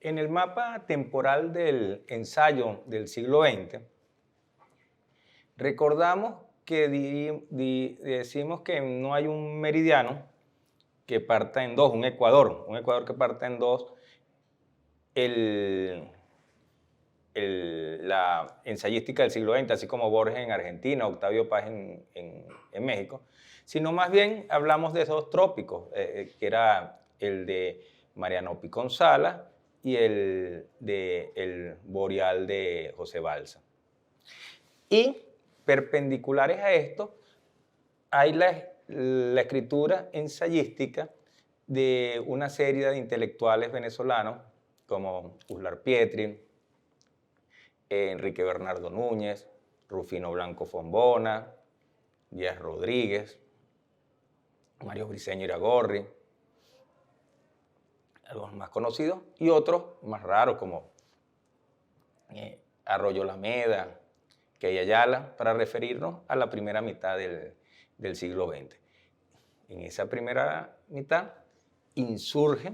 En el mapa temporal del ensayo del siglo XX, recordamos que decimos que no hay un meridiano que parta en dos, un ecuador que parta en dos, el, la ensayística del siglo XX, así como Borges en Argentina, Octavio Paz en México, sino más bien hablamos de esos trópicos, que era el de Mariano Picón Sala y el boreal de José Balsa. Y perpendiculares a esto hay la escritura ensayística de una serie de intelectuales venezolanos como Uslar Pietri, Enrique Bernardo Núñez, Rufino Blanco Fombona, Díaz Rodríguez, Mario Briceño Iragorri, algunos más conocidos, y otros más raros como Arroyo Lameda, Key Ayala, para referirnos a la primera mitad del siglo XX. En esa primera mitad insurge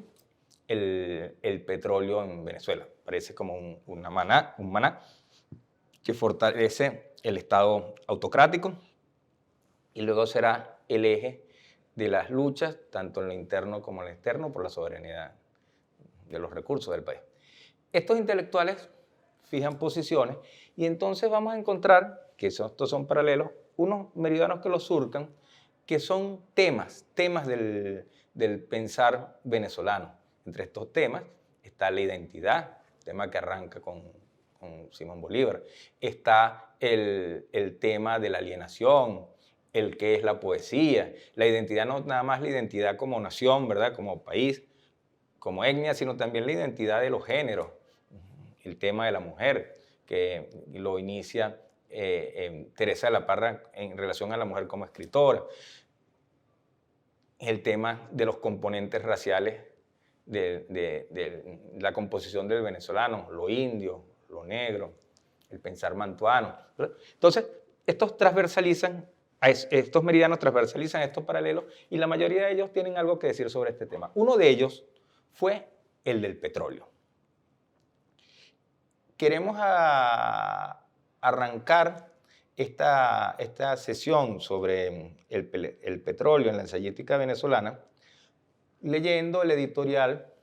el petróleo en Venezuela. Parece como un maná que fortalece el Estado autocrático y luego será el eje de las luchas, tanto en lo interno como en lo externo, por la soberanía de los recursos del país. Estos intelectuales fijan posiciones y entonces vamos a encontrar, que estos son paralelos, unos meridianos que los surcan, que son temas del pensar venezolano. Entre estos temas está la identidad, tema que arranca con Simón Bolívar. Está el tema de la alienación, el qué es la poesía. La identidad no nada más la identidad como nación, ¿verdad? Como país, como etnia, sino también la identidad de los géneros. El tema de la mujer, que lo inicia Teresa de la Parra en relación a la mujer como escritora. El tema de los componentes raciales de la composición del venezolano, lo indio, lo negro, el pensar mantuano. Entonces, estos meridianos transversalizan estos paralelos y la mayoría de ellos tienen algo que decir sobre este tema. Uno de ellos fue el del petróleo. Queremos arrancar esta sesión sobre el petróleo en la ensayística venezolana leyendo el editorial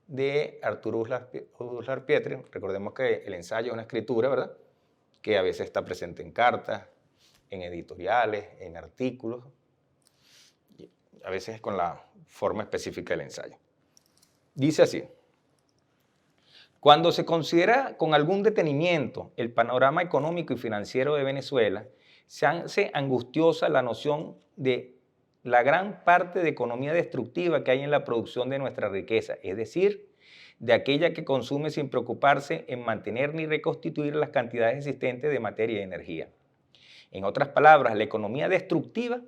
de Arturo Uslar Pietri. Recordemos que el ensayo es una escritura, ¿verdad?, que a veces está presente en cartas, en editoriales, en artículos, a veces con la forma específica del ensayo. Dice así: cuando se considera con algún detenimiento el panorama económico y financiero de Venezuela, se hace angustiosa la noción de la gran parte de economía destructiva que hay en la producción de nuestra riqueza, es decir, de aquella que consume sin preocuparse en mantener ni reconstituir las cantidades existentes de materia y energía. En otras palabras, la economía destructiva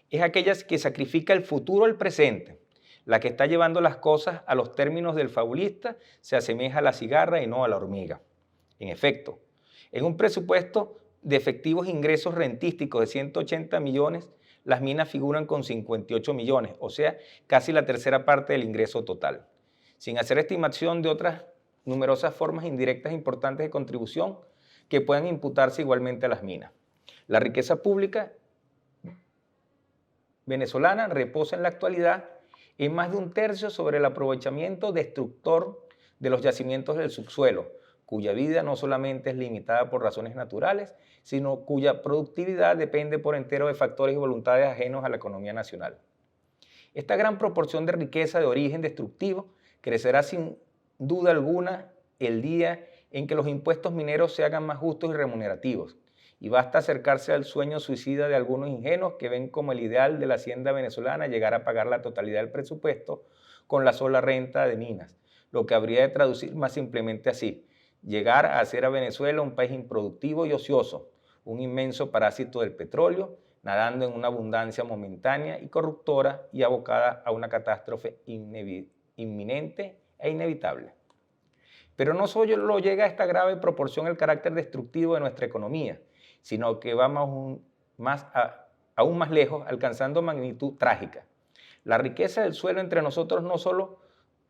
es aquella que sacrifica el futuro al presente. La que está llevando las cosas a los términos del fabulista se asemeja a la cigarra y no a la hormiga. En efecto, en un presupuesto de efectivos ingresos rentísticos de 180 millones, las minas figuran con 58 millones, o sea, casi la tercera parte del ingreso total. Sin hacer estimación de otras numerosas formas indirectas importantes de contribución que puedan imputarse igualmente a las minas. La riqueza pública venezolana reposa en la actualidad en más de un tercio sobre el aprovechamiento destructor de los yacimientos del subsuelo, cuya vida no solamente es limitada por razones naturales, sino cuya productividad depende por entero de factores y voluntades ajenos a la economía nacional. Esta gran proporción de riqueza de origen destructivo crecerá sin duda alguna el día en que los impuestos mineros se hagan más justos y remunerativos, y basta acercarse al sueño suicida de algunos ingenuos que ven como el ideal de la hacienda venezolana llegar a pagar la totalidad del presupuesto con la sola renta de minas, lo que habría de traducir más simplemente así: llegar a hacer a Venezuela un país improductivo y ocioso, un inmenso parásito del petróleo, nadando en una abundancia momentánea y corruptora y abocada a una catástrofe inminente e inevitable. Pero no solo llega a esta grave proporción el carácter destructivo de nuestra economía, sino que va aún más lejos, alcanzando magnitud trágica. La riqueza del suelo entre nosotros no solo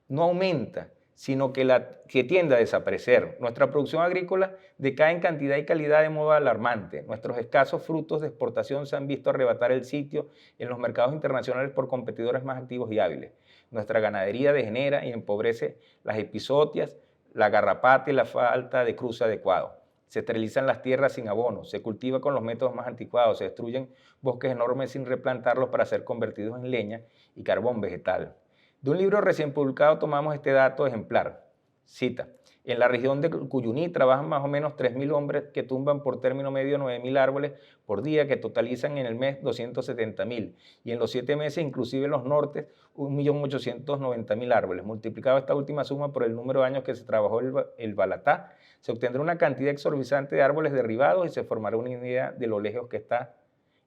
no aumenta, sino que tiende a desaparecer. Nuestra producción agrícola decae en cantidad y calidad de modo alarmante. Nuestros escasos frutos de exportación se han visto arrebatar el sitio en los mercados internacionales por competidores más activos y hábiles. Nuestra ganadería degenera y empobrece las epizootias, la garrapata y la falta de cruce adecuado. Se esterilizan las tierras sin abono, se cultiva con los métodos más anticuados, se destruyen bosques enormes sin replantarlos para ser convertidos en leña y carbón vegetal. De un libro recién publicado tomamos este dato ejemplar. Cita: en la región de Cuyuní trabajan más o menos 3.000 hombres que tumban por término medio 9.000 árboles por día, que totalizan en el mes 270.000, y en los 7 meses, inclusive en los nortes, 1.890.000 árboles. Multiplicado esta última suma por el número de años que se trabajó el balatá, se obtendrá una cantidad exorbitante de árboles derribados y se formará una idea de lo lejos que está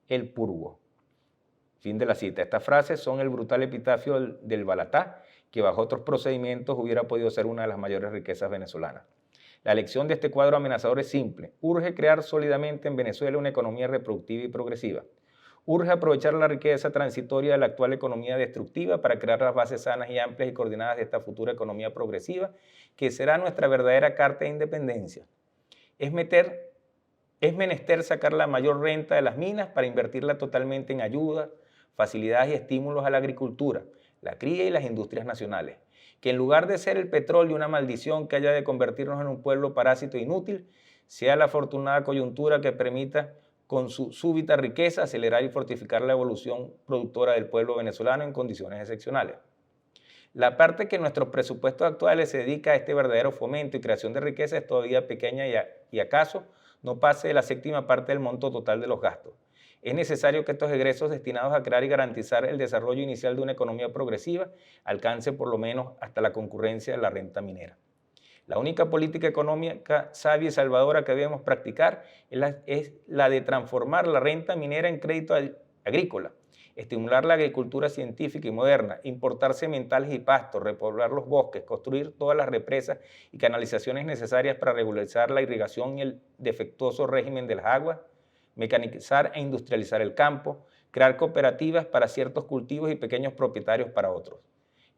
el purgo. Fin de la cita. Estas frases son el brutal epitafio del balatá, que bajo otros procedimientos hubiera podido ser una de las mayores riquezas venezolanas. La lección de este cuadro amenazador es simple. Urge crear sólidamente en Venezuela una economía reproductiva y progresiva. Urge aprovechar la riqueza transitoria de la actual economía destructiva para crear las bases sanas y amplias y coordinadas de esta futura economía progresiva, que será nuestra verdadera carta de independencia. Es menester sacar la mayor renta de las minas para invertirla totalmente en ayuda, facilidades y estímulos a la agricultura, la cría y las industrias nacionales. Que en lugar de ser el petróleo una maldición que haya de convertirnos en un pueblo parásito inútil, sea la afortunada coyuntura que permita con su súbita riqueza acelerar y fortificar la evolución productora del pueblo venezolano en condiciones excepcionales. La parte que en nuestros presupuestos actuales se dedica a este verdadero fomento y creación de riqueza es todavía pequeña y acaso no pase de la 7ª parte del monto total de los gastos. Es necesario que estos egresos destinados a crear y garantizar el desarrollo inicial de una economía progresiva alcance por lo menos hasta la concurrencia de la renta minera. La única política económica sabia y salvadora que debemos practicar es la de transformar la renta minera en crédito agrícola, estimular la agricultura científica y moderna, importar sementales y pastos, repoblar los bosques, construir todas las represas y canalizaciones necesarias para regularizar la irrigación y el defectuoso régimen de las aguas, mecanizar e industrializar el campo, crear cooperativas para ciertos cultivos y pequeños propietarios para otros.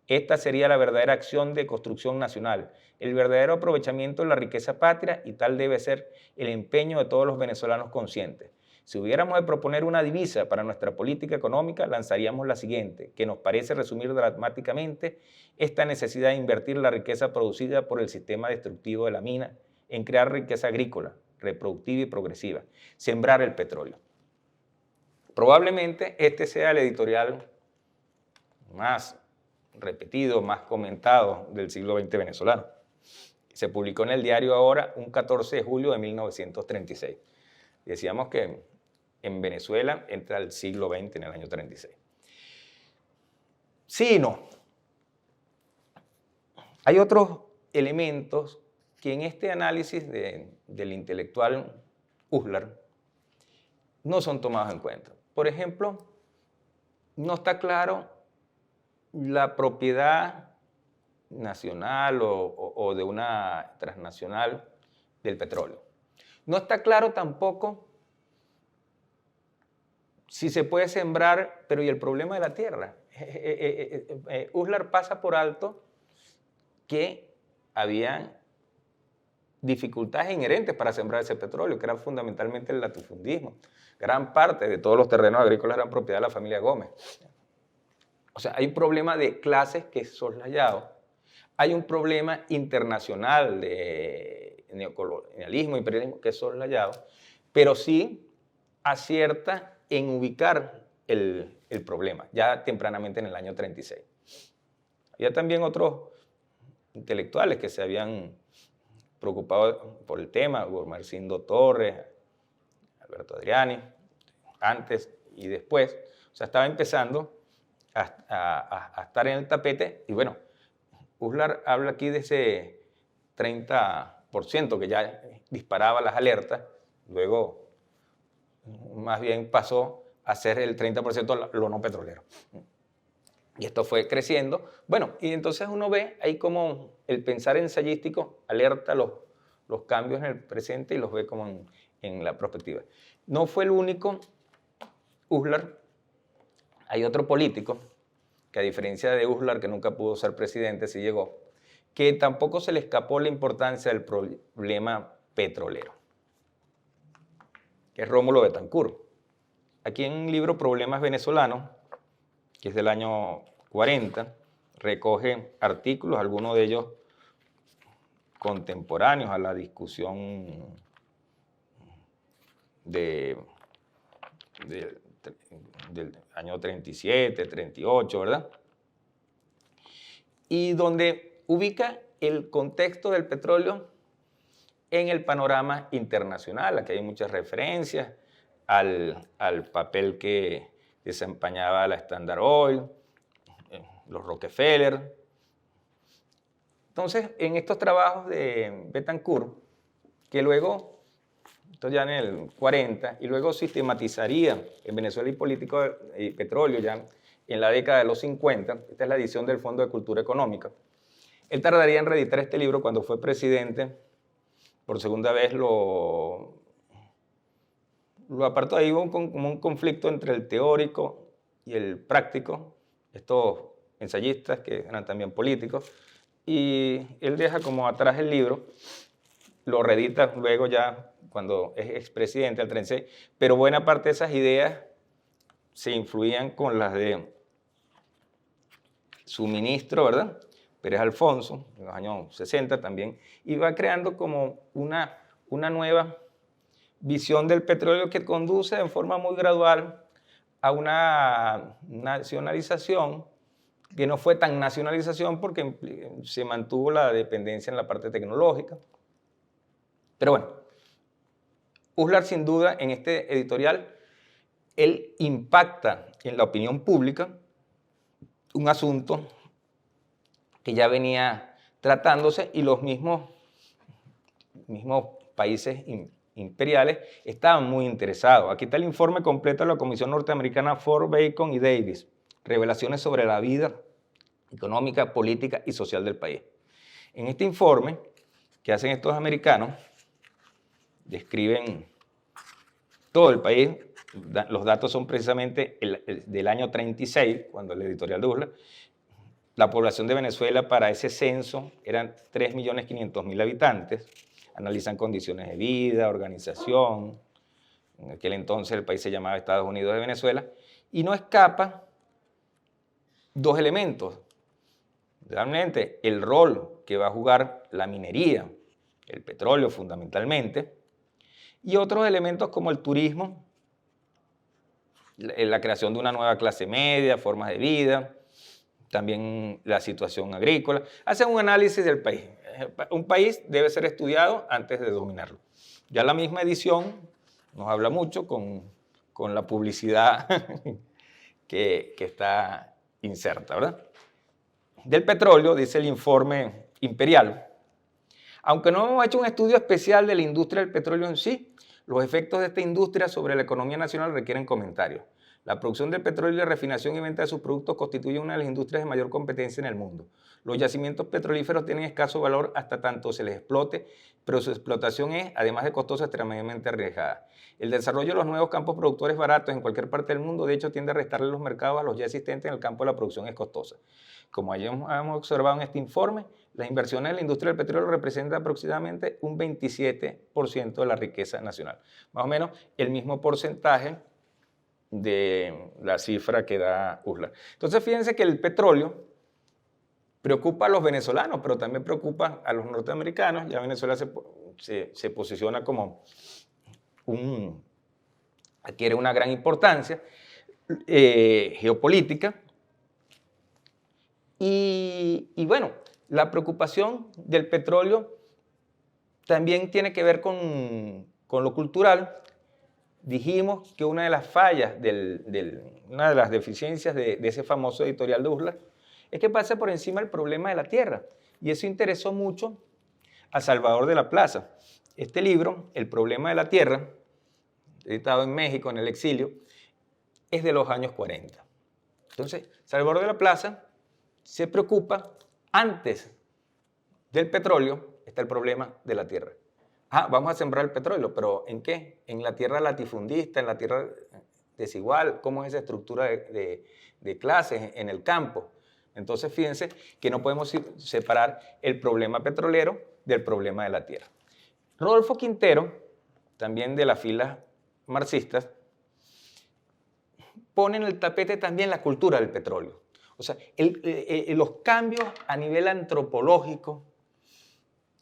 Esta sería la verdadera acción de construcción nacional, el verdadero aprovechamiento de la riqueza patria, y tal debe ser el empeño de todos los venezolanos conscientes. Si hubiéramos de proponer una divisa para nuestra política económica, lanzaríamos la siguiente, que nos parece resumir dramáticamente esta necesidad de invertir la riqueza producida por el sistema destructivo de la mina en crear riqueza agrícola, reproductiva y progresiva, sembrar el petróleo. Probablemente este sea el editorial más repetido, más comentado del siglo XX venezolano. Se publicó en el diario Ahora un 14 de julio de 1936. Decíamos que en Venezuela entra el siglo XX en el año 36. Sí y no. Hay otros elementos que en este análisis del intelectual Uslar no son tomados en cuenta. Por ejemplo, no está claro la propiedad nacional o de una transnacional del petróleo. No está claro tampoco si se puede sembrar, pero ¿y el problema de la tierra? Uslar pasa por alto que había dificultades inherentes para sembrar ese petróleo, que era fundamentalmente el latifundismo. Gran parte de todos los terrenos agrícolas eran propiedad de la familia Gómez. O sea, hay un problema de clases que es soslayado. Hay un problema internacional de neocolonialismo, imperialismo, que es soslayado, pero sí acierta en ubicar el problema, ya tempranamente en el año 36. Había también otros intelectuales que se habían preocupado por el tema, Gumersindo Torres, Alberto Adriani, antes y después. O sea, estaba empezando a estar en el tapete y bueno, Uslar habla aquí de ese 30% que ya disparaba las alertas, luego más bien pasó a ser el 30% lo no petrolero. Y esto fue creciendo. Bueno, y entonces uno ve ahí como el pensar ensayístico alerta los cambios en el presente y los ve como en la perspectiva. No fue el único Uslar. Hay otro político que, a diferencia de Uslar, que nunca pudo ser presidente, sí llegó, que tampoco se le escapó la importancia del problema petrolero, que es Rómulo Betancourt. Aquí en un libro Problemas Venezolanos, que es del año 40, recoge artículos, algunos de ellos contemporáneos a la discusión del año 37, 38, ¿verdad? Y donde ubica el contexto del petróleo en el panorama internacional. Aquí hay muchas referencias al papel que desempeñaba la Standard Oil, los Rockefeller. Entonces, en estos trabajos de Betancourt, que luego, esto ya en el 40, y luego sistematizaría en Venezuela y político y petróleo ya en la década de los 50, esta es la edición del Fondo de Cultura Económica. Él tardaría en reeditar este libro cuando fue presidente, por segunda vez lo apartó. Ahí hubo como un conflicto entre el teórico y el práctico, estos ensayistas que eran también políticos, y él deja como atrás el libro, lo reedita luego ya cuando es expresidente, al 36, pero buena parte de esas ideas se influían con las de su ministro, ¿verdad?, Pérez Alfonso, en los años 60 también, y va creando como una nueva visión del petróleo que conduce en forma muy gradual a una nacionalización, que no fue tan nacionalización porque se mantuvo la dependencia en la parte tecnológica. Pero bueno, Uslar sin duda en este editorial, él impacta en la opinión pública un asunto que ya venía tratándose y los mismos países imperiales estaban muy interesados. Aquí está el informe completo de la Comisión Norteamericana Ford, Bacon y Davis, revelaciones sobre la vida económica, política y social del país. En este informe que hacen estos americanos, describen todo el país. Los datos son precisamente del año 36, cuando el editorial de Uslar. La población de Venezuela para ese censo eran 3.500.000 habitantes. Analizan condiciones de vida, organización. En aquel entonces el país se llamaba Estados Unidos de Venezuela. Y no escapa dos elementos. Realmente el rol que va a jugar la minería, el petróleo fundamentalmente, y otros elementos como el turismo, la creación de una nueva clase media, formas de vida, también la situación agrícola. Hacen un análisis del país. Un país debe ser estudiado antes de dominarlo. Ya la misma edición nos habla mucho con la publicidad que está inserta, ¿verdad? Del petróleo, dice el informe imperial, aunque no hemos hecho un estudio especial de la industria del petróleo en sí, los efectos de esta industria sobre la economía nacional requieren comentarios. La producción del petróleo y la refinación y venta de sus productos constituye una de las industrias de mayor competencia en el mundo. Los yacimientos petrolíferos tienen escaso valor hasta tanto se les explote, pero su explotación es, además de costosa, extremadamente arriesgada. El desarrollo de los nuevos campos productores baratos en cualquier parte del mundo, de hecho, tiende a restarle los mercados a los ya existentes en el campo de la producción es costosa. Como ya hemos observado en este informe, las inversiones en la industria del petróleo representan aproximadamente un 27% de la riqueza nacional. Más o menos el mismo porcentaje de la cifra que da Uslar. Entonces, fíjense que el petróleo preocupa a los venezolanos, pero también preocupa a los norteamericanos. Ya Venezuela se posiciona como adquiere una gran importancia geopolítica. Y bueno, la preocupación del petróleo también tiene que ver con lo cultural. Dijimos que una de las fallas, una de las deficiencias de ese famoso editorial de Uslar es que pasa por encima el problema de la tierra. Y eso interesó mucho a Salvador de la Plaza. Este libro, El problema de la tierra, editado en México en el exilio, es de los años 40. Entonces, Salvador de la Plaza se preocupa, antes del petróleo está el problema de la tierra. Vamos a sembrar el petróleo, pero ¿en qué? En la tierra latifundista, en la tierra desigual, ¿cómo es esa estructura de clases en el campo? Entonces, fíjense que no podemos separar el problema petrolero del problema de la tierra. Rodolfo Quintero, también de las filas marxistas, pone en el tapete también la cultura del petróleo. O sea, los cambios a nivel antropológico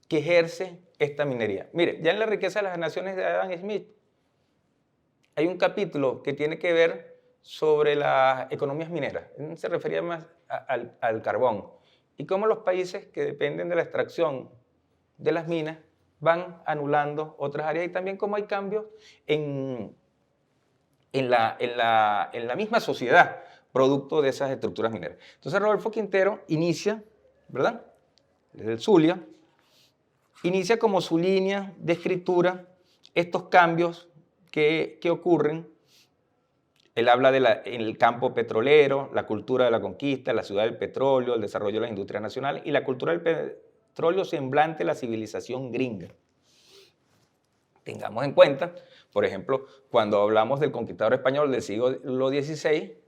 que ejerce esta minería. Mire, ya en La riqueza de las naciones de Adam Smith hay un capítulo que tiene que ver sobre las economías mineras. Se refería más al carbón y cómo los países que dependen de la extracción de las minas van anulando otras áreas y también cómo hay cambios en la misma sociedad producto de esas estructuras mineras. Entonces Rodolfo Quintero inicia, ¿verdad? Desde el Zulia, inicia como su línea de escritura estos cambios que ocurren. Él habla en el campo petrolero, la cultura de la conquista, la ciudad del petróleo, el desarrollo de las industrias nacionales y la cultura del petróleo semblante de la civilización gringa. Tengamos en cuenta, por ejemplo, cuando hablamos del conquistador español del siglo XVI,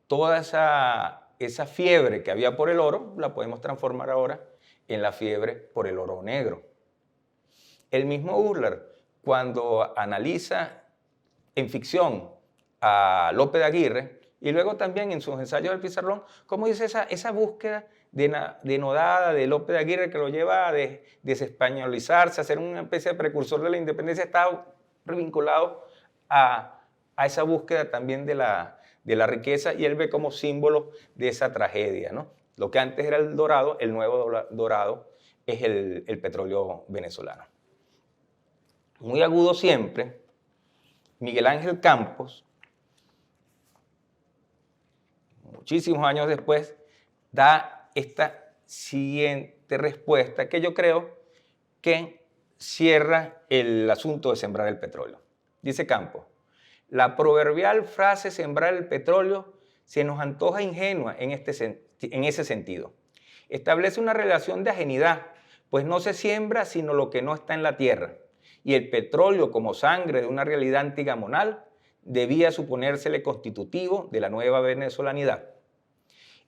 toda esa fiebre que había por el oro la podemos transformar ahora en la fiebre por el oro negro. El mismo Husserl, cuando analiza en ficción a Lope de Aguirre y luego también en sus ensayos del pizarrón, cómo dice esa búsqueda denodada de Lope de Aguirre que lo lleva a desespañolizarse, a ser una especie de precursor de la independencia, está vinculado a esa búsqueda también de la riqueza y él ve como símbolo de esa tragedia, ¿no? Lo que antes era el dorado, el nuevo dorado es el petróleo venezolano. Muy agudo siempre, Miguel Ángel Campos, muchísimos años después, da esta siguiente respuesta que yo creo que cierra el asunto de sembrar el petróleo. Dice Campos, la proverbial frase sembrar el petróleo se nos antoja ingenua en ese sentido. Establece una relación de ajenidad, pues no se siembra sino lo que no está en la tierra. Y el petróleo como sangre de una realidad antigamonal debía suponérsele constitutivo de la nueva venezolanidad.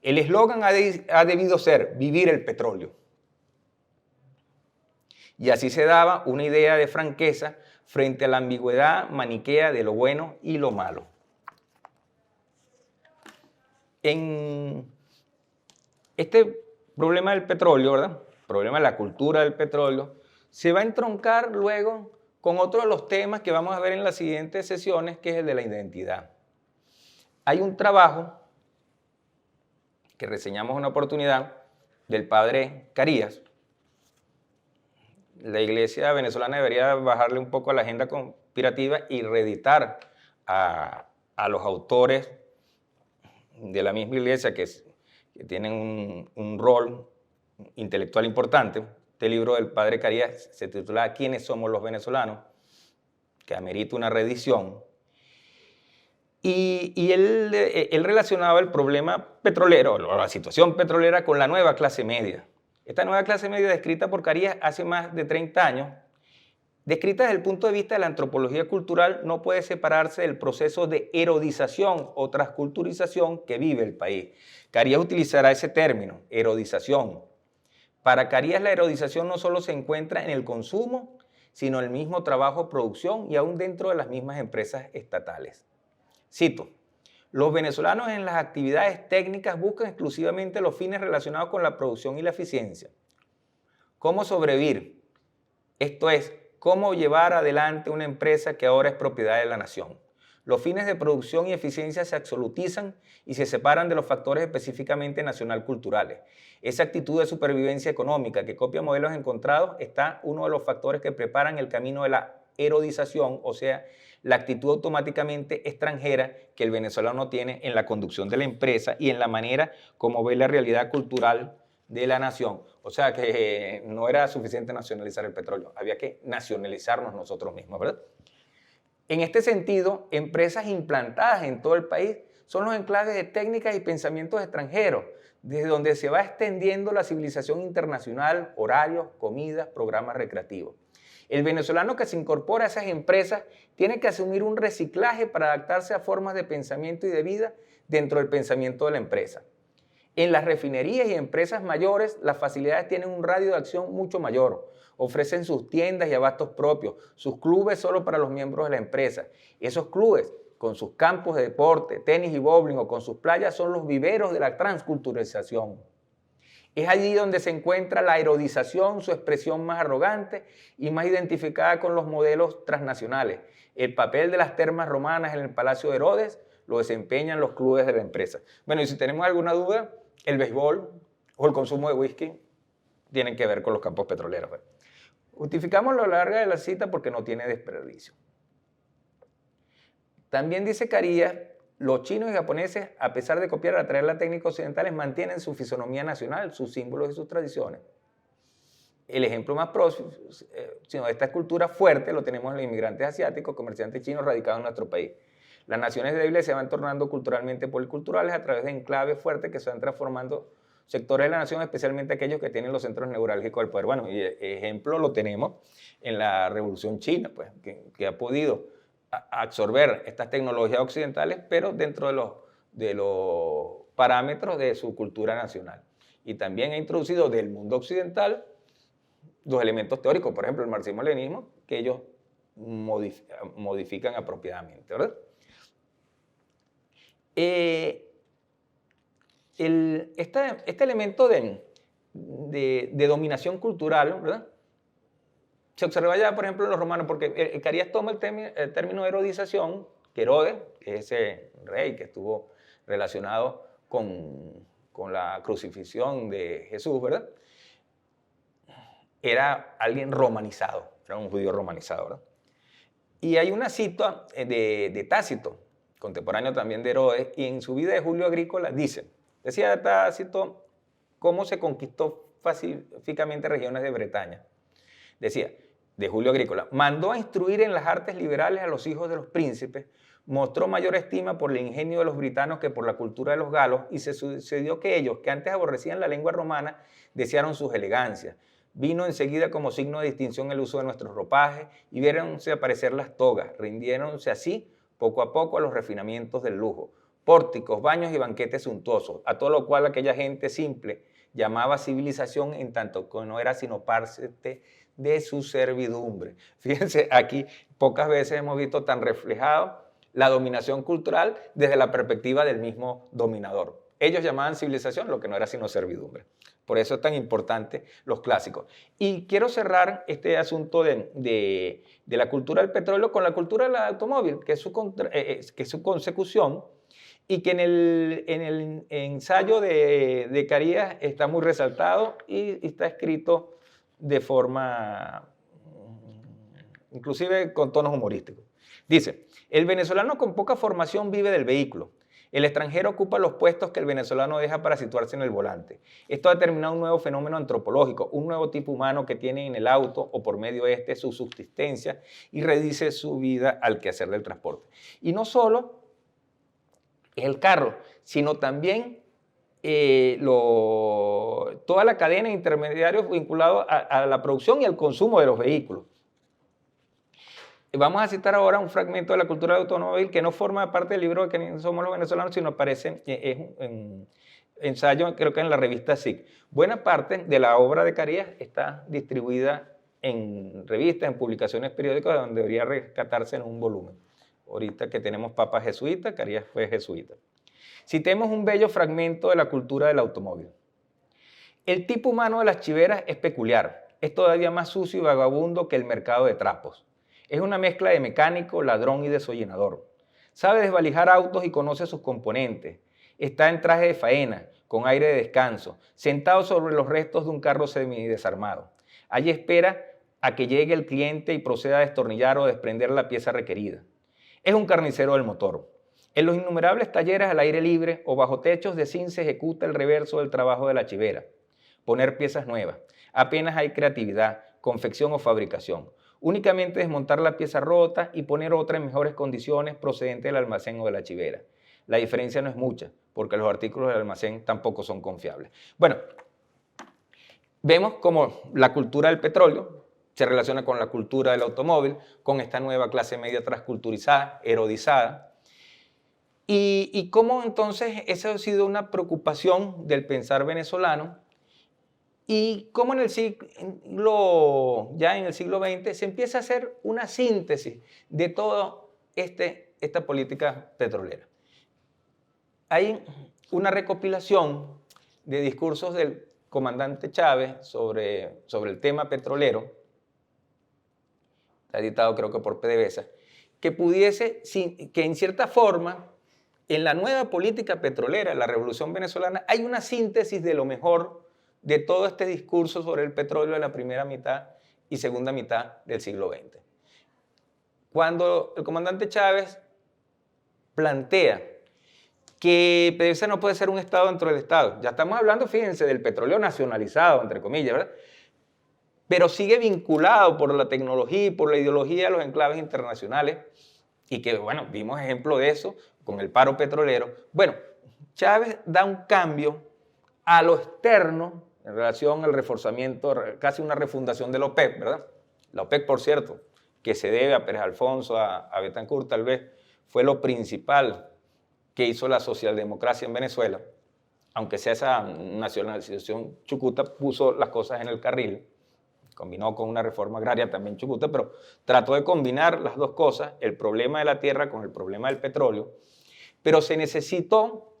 El eslogan ha debido ser vivir el petróleo. Y así se daba una idea de franqueza frente a la ambigüedad maniquea de lo bueno y lo malo. En este problema del petróleo, ¿verdad? Problema de la cultura del petróleo, se va a entroncar luego con otro de los temas que vamos a ver en las siguientes sesiones, que es el de la identidad. Hay un trabajo que reseñamos una oportunidad del padre Carías. La iglesia venezolana debería bajarle un poco a la agenda conspirativa y reeditar a los autores de la misma iglesia que tienen un rol intelectual importante. Este libro del padre Carías se titula ¿Quiénes somos los venezolanos?, que amerita una reedición. Y él relacionaba el problema petrolero, la situación petrolera, con la nueva clase media. Esta nueva clase media, descrita por Carías hace más de 30 años, descrita desde el punto de vista de la antropología cultural, no puede separarse del proceso de erodización o transculturización que vive el país. Carías utilizará ese término, erodización. Para Carías, la erodización no solo se encuentra en el consumo, sino en el mismo trabajo, producción y aún dentro de las mismas empresas estatales. Cito, los venezolanos en las actividades técnicas buscan exclusivamente los fines relacionados con la producción y la eficiencia. ¿Cómo sobrevivir? Esto es, cómo llevar adelante una empresa que ahora es propiedad de la nación. Los fines de producción y eficiencia se absolutizan y se separan de los factores específicamente nacional-culturales. Esa actitud de supervivencia económica que copia modelos encontrados está uno de los factores que preparan el camino de la erodización, o sea, la actitud automáticamente extranjera que el venezolano tiene en la conducción de la empresa y en la manera como ve la realidad cultural de la nación. O sea que no era suficiente nacionalizar el petróleo, había que nacionalizarnos nosotros mismos, ¿verdad? En este sentido, empresas implantadas en todo el país son los enclaves de técnicas y pensamientos extranjeros, desde donde se va extendiendo la civilización internacional, horarios, comidas, programas recreativos. El venezolano que se incorpora a esas empresas tiene que asumir un reciclaje para adaptarse a formas de pensamiento y de vida dentro del pensamiento de la empresa. En las refinerías y empresas mayores, las facilidades tienen un radio de acción mucho mayor. Ofrecen sus tiendas y abastos propios, sus clubes solo para los miembros de la empresa. Esos clubes, con sus campos de deporte, tenis y bowling o con sus playas, son los viveros de la transculturalización. Es allí donde se encuentra la erodización, su expresión más arrogante y más identificada con los modelos transnacionales. El papel de las termas romanas en el Palacio de Herodes lo desempeñan los clubes de la empresa. Bueno, y si tenemos alguna duda, el béisbol o el consumo de whisky tienen que ver con los campos petroleros. Justificamos lo larga de la cita porque no tiene desperdicio. También dice Carías, los chinos y japoneses, a pesar de copiar y atraer la técnica occidental, mantienen su fisonomía nacional, sus símbolos y sus tradiciones. El ejemplo más próximo de esta cultura fuerte lo tenemos en los inmigrantes asiáticos, comerciantes chinos radicados en nuestro país. Las naciones débiles se van tornando culturalmente policulturales a través de enclaves fuertes que se van transformando sectores de la nación, especialmente aquellos que tienen los centros neurálgicos del poder. Bueno, y ejemplo lo tenemos en la Revolución China, pues, que ha podido absorber estas tecnologías occidentales, pero dentro de los parámetros de su cultura nacional. Y también ha introducido del mundo occidental los elementos teóricos, por ejemplo, el marxismo-leninismo, que ellos modifican apropiadamente, ¿verdad? Este elemento de dominación cultural, ¿verdad? Se observa ya, por ejemplo, en los romanos, porque Carías toma el término de herodización, que Herodes, que es ese rey que estuvo relacionado con la crucifixión de Jesús, ¿verdad? Era alguien romanizado, era un judío romanizado, ¿verdad? Y hay una cita de Tácito, contemporáneo también de Herodes, y en su vida de Julio Agrícola decía Tácito cómo se conquistó pacíficamente regiones de Bretaña. Decía, de Julio Agrícola, mandó a instruir en las artes liberales a los hijos de los príncipes, mostró mayor estima por el ingenio de los britanos que por la cultura de los galos, y se sucedió que ellos, que antes aborrecían la lengua romana, desearon sus elegancias. Vino enseguida como signo de distinción el uso de nuestros ropajes, y viéronse aparecer las togas, rindiéronse así, poco a poco, a los refinamientos del lujo, pórticos, baños y banquetes suntuosos, a todo lo cual aquella gente simple llamaba civilización, en tanto que no era sino parte de su servidumbre. Fíjense, aquí pocas veces hemos visto tan reflejado la dominación cultural desde la perspectiva del mismo dominador. Ellos llamaban civilización lo que no era sino servidumbre. Por eso es tan importante los clásicos. Y quiero cerrar este asunto de la cultura del petróleo con la cultura del automóvil, que es su consecución, y que en el ensayo de Carías está muy resaltado y está escrito de forma, inclusive con tonos humorísticos. Dice, el venezolano con poca formación vive del vehículo. El extranjero ocupa los puestos que el venezolano deja para situarse en el volante. Esto ha determinado un nuevo fenómeno antropológico, un nuevo tipo humano que tiene en el auto o por medio de este su subsistencia y reduce su vida al quehacer del transporte. Y no solo es el carro, sino también toda la cadena de intermediarios vinculados a la producción y al consumo de los vehículos. Vamos a citar ahora un fragmento de la cultura del automóvil que no forma parte del libro de que somos los venezolanos, sino aparece en ensayo, creo que en la revista SIC. Buena parte de la obra de Carías está distribuida en revistas, en publicaciones periódicas, donde debería rescatarse en un volumen. Ahorita que tenemos papas jesuitas, Carías fue jesuita. Citemos un bello fragmento de la cultura del automóvil. El tipo humano de las chiveras es peculiar, es todavía más sucio y vagabundo que el mercado de trapos. Es una mezcla de mecánico, ladrón y desollenador. Sabe desvalijar autos y conoce sus componentes. Está en traje de faena, con aire de descanso, sentado sobre los restos de un carro semidesarmado. Allí espera a que llegue el cliente y proceda a destornillar o desprender la pieza requerida. Es un carnicero del motor. En los innumerables talleres al aire libre o bajo techos de zinc se ejecuta el reverso del trabajo de la chivera. Poner piezas nuevas. Apenas hay creatividad, confección o fabricación. Únicamente desmontar la pieza rota y poner otra en mejores condiciones procedente del almacén o de la chivera. La diferencia no es mucha, porque los artículos del almacén tampoco son confiables. Bueno, vemos como la cultura del petróleo se relaciona con la cultura del automóvil, con esta nueva clase media transculturizada, erodizada. Y cómo entonces esa ha sido una preocupación del pensar venezolano y cómo ya en el siglo XX se empieza a hacer una síntesis de toda esta política petrolera. Hay una recopilación de discursos del comandante Chávez sobre el tema petrolero, está editado creo que por PDVSA, que en cierta forma, en la nueva política petrolera, la Revolución Venezolana, hay una síntesis de lo mejor de todo este discurso sobre el petróleo de la primera mitad y segunda mitad del siglo XX. Cuando el comandante Chávez plantea que PDVSA no puede ser un Estado dentro del Estado, ya estamos hablando, fíjense, del petróleo nacionalizado, entre comillas, ¿verdad? Pero sigue vinculado por la tecnología y por la ideología de los enclaves internacionales, y que, bueno, vimos ejemplo de eso con el paro petrolero. Bueno, Chávez da un cambio a lo externo en relación al reforzamiento, casi una refundación de la OPEC, ¿verdad? La OPEC, por cierto, que se debe a Pérez Alfonso, a Betancourt, tal vez, fue lo principal que hizo la socialdemocracia en Venezuela, aunque sea esa nacionalización chucuta, puso las cosas en el carril, combinó con una reforma agraria también chucuta, pero trató de combinar las dos cosas, el problema de la tierra con el problema del petróleo, pero se necesitó,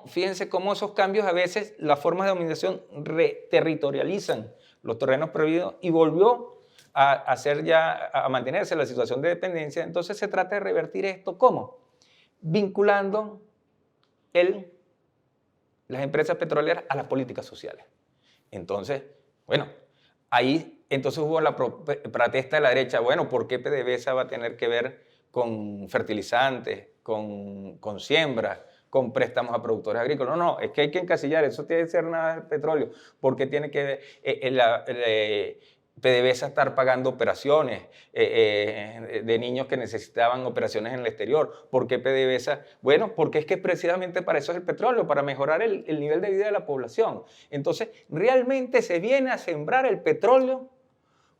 fíjense cómo esos cambios a veces, las formas de dominación territorializan los terrenos prohibidos y volvió a mantenerse la situación de dependencia. Entonces se trata de revertir esto, ¿cómo? Vinculando las empresas petroleras a las políticas sociales. Entonces, bueno, ahí entonces hubo la protesta de la derecha. Bueno, ¿por qué PDVSA va a tener que ver con fertilizantes, con siembras, con préstamos a productores agrícolas? No, es que hay que encasillar, eso tiene que ser nada del petróleo. ¿Por qué tiene que ver PDVSA estar pagando operaciones de niños que necesitaban operaciones en el exterior? ¿Por qué PDVSA? Bueno, porque es que precisamente para eso es el petróleo, para mejorar el nivel de vida de la población. Entonces, realmente se viene a sembrar el petróleo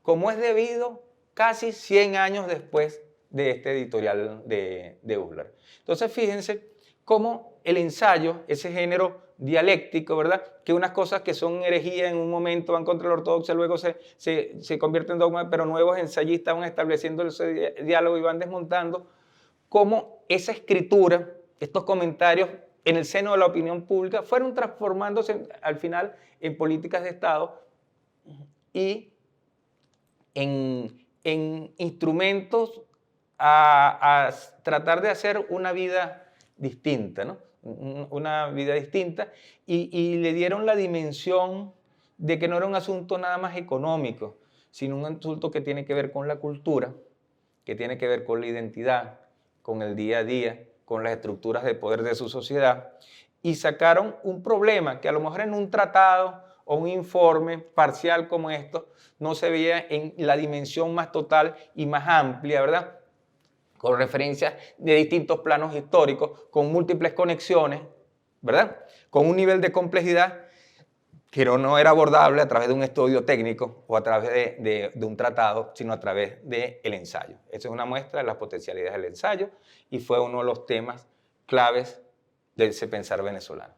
como es debido casi 100 años después de este editorial de Uslar. Entonces, fíjense cómo el ensayo, ese género dialéctico, ¿verdad? Que unas cosas que son herejía en un momento van contra la ortodoxia, luego se convierten en dogma, pero nuevos ensayistas van estableciendo ese diálogo y van desmontando cómo esa escritura, estos comentarios en el seno de la opinión pública fueron transformándose al final en políticas de Estado y en instrumentos a tratar de hacer una vida distinta, ¿no? Una vida distinta, y le dieron la dimensión de que no era un asunto nada más económico, sino un asunto que tiene que ver con la cultura, que tiene que ver con la identidad, con el día a día, con las estructuras de poder de su sociedad, y sacaron un problema que a lo mejor en un tratado o un informe parcial como esto no se veía en la dimensión más total y más amplia, ¿verdad? Con referencias de distintos planos históricos, con múltiples conexiones, ¿verdad? Con un nivel de complejidad que no era abordable a través de un estudio técnico o a través de un tratado, sino a través del ensayo. Esa es una muestra de las potencialidades del ensayo y fue uno de los temas claves de ese pensar venezolano.